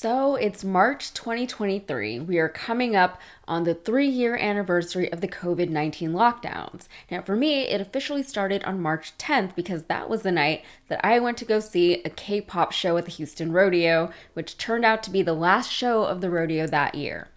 So it's March 2023. We are coming up on the 3-year anniversary of the COVID-19 lockdowns. Now, for me, it officially started on March 10th because that was the night that I went to go see a K-pop show at the Houston Rodeo, which turned out to be the last show of the rodeo that year.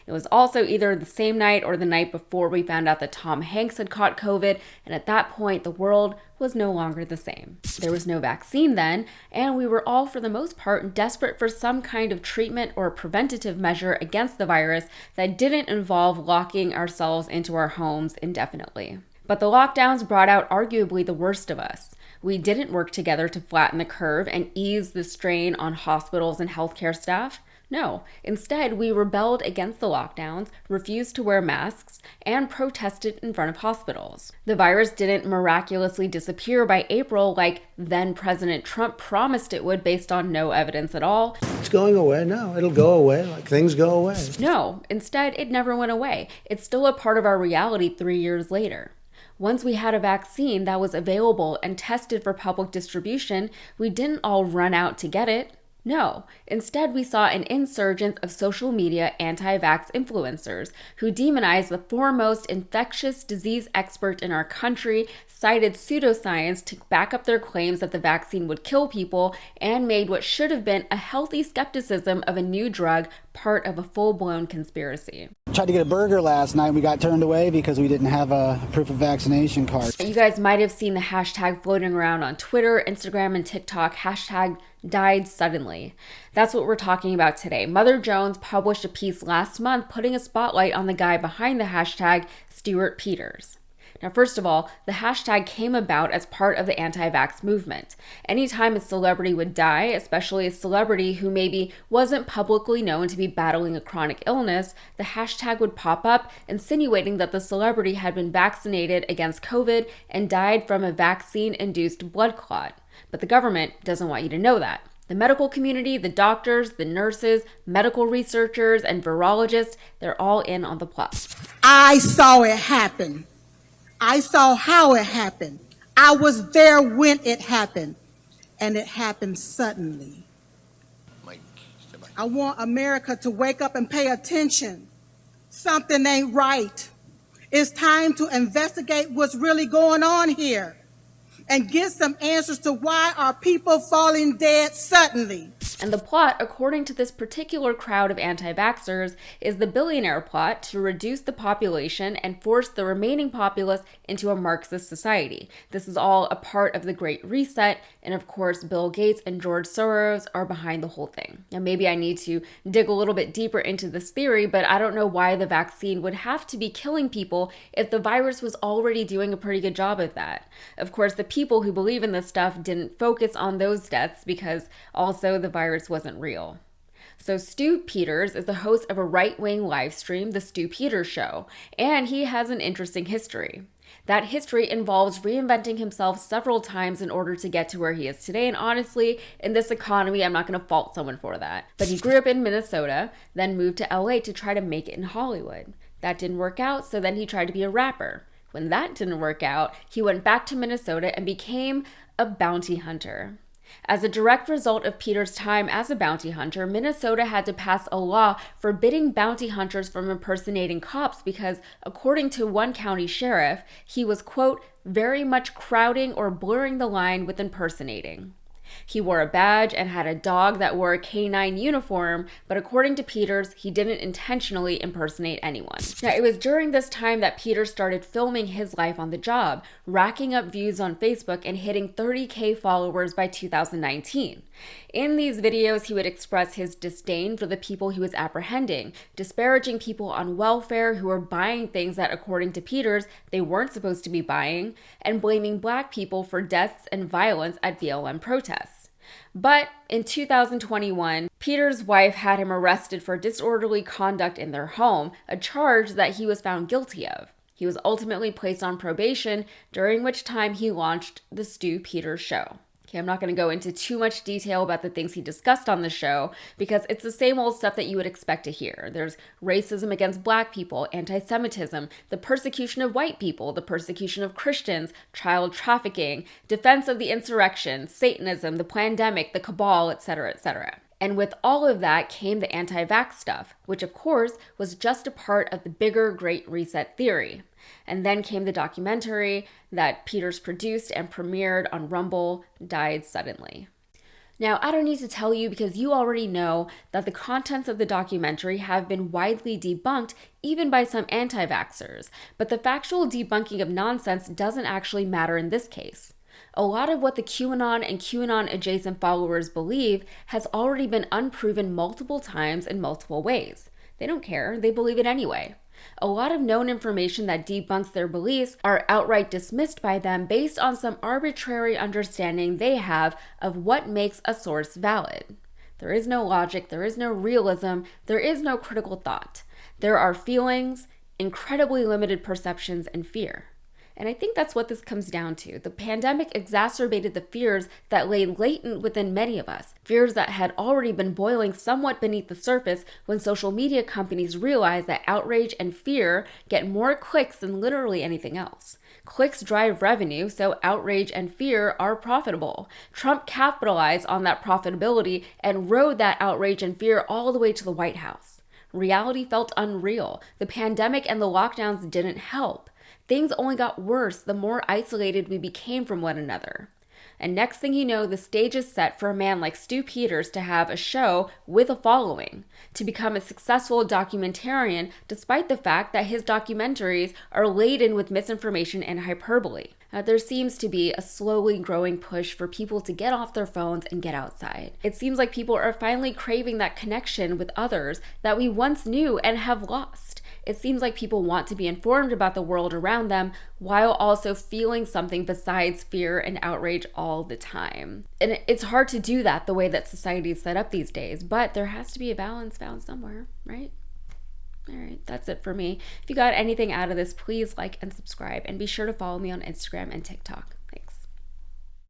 It was also either the same night or the night before we found out that Tom Hanks had caught COVID, and at that point, the world was no longer the same. There was no vaccine then, and we were all, for the most part, desperate for some kind of treatment or preventative measure against the virus that didn't involve locking ourselves into our homes indefinitely. But the lockdowns brought out arguably the worst of us. We didn't work together to flatten the curve and ease the strain on hospitals and healthcare staff. No, instead, we rebelled against the lockdowns, refused to wear masks, and protested in front of hospitals. The virus didn't miraculously disappear by April like then President Trump promised it would based on no evidence at all. It's going away. No, it'll go away like things go away. No, instead, it never went away. It's still a part of our reality 3 years later. Once we had a vaccine that was available and tested for public distribution, we didn't all run out to get it. No, instead we saw an insurgence of social media anti-vax influencers who demonized the foremost infectious disease expert in our country, cited pseudoscience to back up their claims that the vaccine would kill people, and made what should have been a healthy skepticism of a new drug part of a full-blown conspiracy. Tried to get a burger last night. We got turned away because we didn't have a proof of vaccination card. You guys might have seen the hashtag floating around on Twitter, Instagram, and TikTok, hashtag died suddenly. That's what we're talking about today. Mother Jones published a piece last month putting a spotlight on the guy behind the hashtag, Stu Peters. Now, first of all, the hashtag came about as part of the anti-vax movement. Anytime a celebrity would die, especially a celebrity who maybe wasn't publicly known to be battling a chronic illness, the hashtag would pop up insinuating that the celebrity had been vaccinated against COVID and died from a vaccine-induced blood clot. But the government doesn't want you to know that. The medical community, the doctors, the nurses, medical researchers, and virologists, they're all in on the plot. I saw it happen. I saw how it happened. I was there when it happened, and it happened suddenly. I want America to wake up and pay attention. Something ain't right. It's time to investigate what's really going on here and get some answers to why are people falling dead suddenly. And the plot, according to this particular crowd of anti-vaxxers, is the billionaire plot to reduce the population and force the remaining populace into a Marxist society. This is all a part of the Great Reset, and of course, Bill Gates and George Soros are behind the whole thing. Now, maybe I need to dig a little bit deeper into this theory, but I don't know why the vaccine would have to be killing people if the virus was already doing a pretty good job of that. Of course, the people who believe in this stuff didn't focus on those deaths because also the virus wasn't real. So Stu Peters is the host of a right-wing live stream, The Stu Peters Show, and he has an interesting history. That history involves reinventing himself several times in order to get to where he is today, and honestly, in this economy, I'm not going to fault someone for that. But he grew up in Minnesota, then moved to LA to try to make it in Hollywood. That didn't work out, so then he tried to be a rapper. When that didn't work out, he went back to Minnesota and became a bounty hunter. As a direct result of Peters' time as a bounty hunter, Minnesota had to pass a law forbidding bounty hunters from impersonating cops because, according to one county sheriff, he was, quote, very much crowding or blurring the line with impersonating. He wore a badge and had a dog that wore a canine uniform, but according to Peters, he didn't intentionally impersonate anyone. Now, it was during this time that Peters started filming his life on the job, racking up views on Facebook and hitting 30K followers by 2019. In these videos, he would express his disdain for the people he was apprehending, disparaging people on welfare who were buying things that, according to Peters, they weren't supposed to be buying, and blaming Black people for deaths and violence at BLM protests. But in 2021, Peters' wife had him arrested for disorderly conduct in their home, a charge that he was found guilty of. He was ultimately placed on probation, during which time he launched The Stu Peters Show. Okay, I'm not going to go into too much detail about the things he discussed on the show because it's the same old stuff that you would expect to hear. There's racism against Black people, anti-Semitism, the persecution of white people, the persecution of Christians, child trafficking, defense of the insurrection, Satanism, the pandemic, the cabal, etc., etc. And with all of that came the anti-vax stuff, which of course was just a part of the bigger Great Reset theory. And then came the documentary that Peters produced and premiered on Rumble, Died Suddenly. Now, I don't need to tell you because you already know that the contents of the documentary have been widely debunked even by some anti-vaxxers, but the factual debunking of nonsense doesn't actually matter in this case. A lot of what the QAnon and QAnon-adjacent followers believe has already been unproven multiple times in multiple ways. They don't care, they believe it anyway. A lot of known information that debunks their beliefs are outright dismissed by them based on some arbitrary understanding they have of what makes a source valid. There is no logic, there is no realism, there is no critical thought. There are feelings, incredibly limited perceptions, and fear. And I think that's what this comes down to. The pandemic exacerbated the fears that lay latent within many of us, fears that had already been boiling somewhat beneath the surface when social media companies realized that outrage and fear get more clicks than literally anything else. Clicks drive revenue, so outrage and fear are profitable. Trump capitalized on that profitability and rode that outrage and fear all the way to the White House. Reality felt unreal. The pandemic and the lockdowns didn't help. Things only got worse the more isolated we became from one another. And next thing you know, the stage is set for a man like Stu Peters to have a show with a following, to become a successful documentarian despite the fact that his documentaries are laden with misinformation and hyperbole. There seems to be a slowly growing push for people to get off their phones and get outside. It seems like people are finally craving that connection with others that we once knew and have lost. It seems like people want to be informed about the world around them while also feeling something besides fear and outrage all the time. And it's hard to do that the way that society is set up these days, but there has to be a balance found somewhere, right? All right, that's it for me. If you got anything out of this, please like and subscribe, and be sure to follow me on Instagram and TikTok.